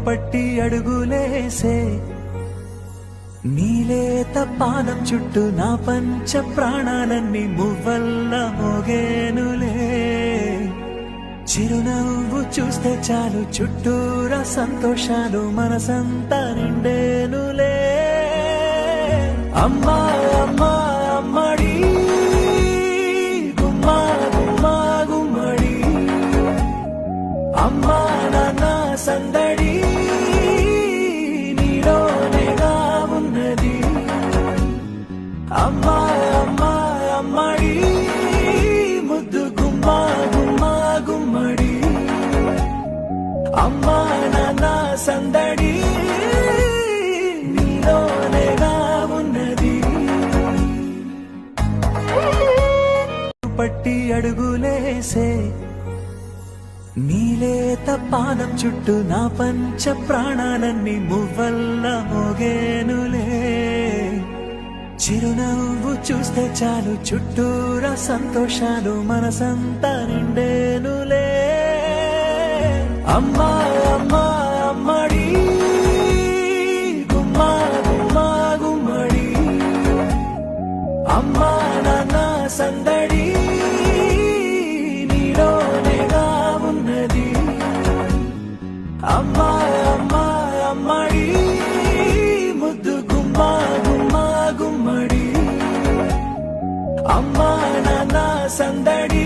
పట్టి అడుగులేసే నీలేత పాదం చుట్టూ నా పంచ ప్రాణాలన్నీ మువ్వల్ల మోగేనులే చిరునవ్వు చూస్తే చాలు చుట్టూరా సంతోషాలు మనసంతా నిండేనులే అమ్మా అమ్మా అమ్మడి గుమ్మా గుమ్మా గుమ్మడి అమ్మా నాన్న సందడి నీలోనేగా ఉన్నది అమ్మా అమ్మా అమ్మడి ముద్దు గుమ్మా గుమ్మా గుమ్మడి అమ్మా నాన్న సందడి నీలోనేగా ఉన్నది పట్టి అడుగులేసే నీలేత పాదం చుట్టూ నా పంచ ప్రాణాలన్నీ మువ్వల్ల మోగేనులే చిరునవ్వు చూస్తే చాలు చుట్టూరా సంతోషాలు మనసంతా నిండేనులే అమ్మా అమ్మా అమ్మడి గుమ్మా గుమ్మా గుమ్మడి అమ్మా నాన్న సందడి నీలోనేగా ఉన్నది అమ్మా అమ్మా అమ్మడి ముద్దు గుమ్మా గుమ్మా గుమ్మడి అమ్మా నాన్న సందడి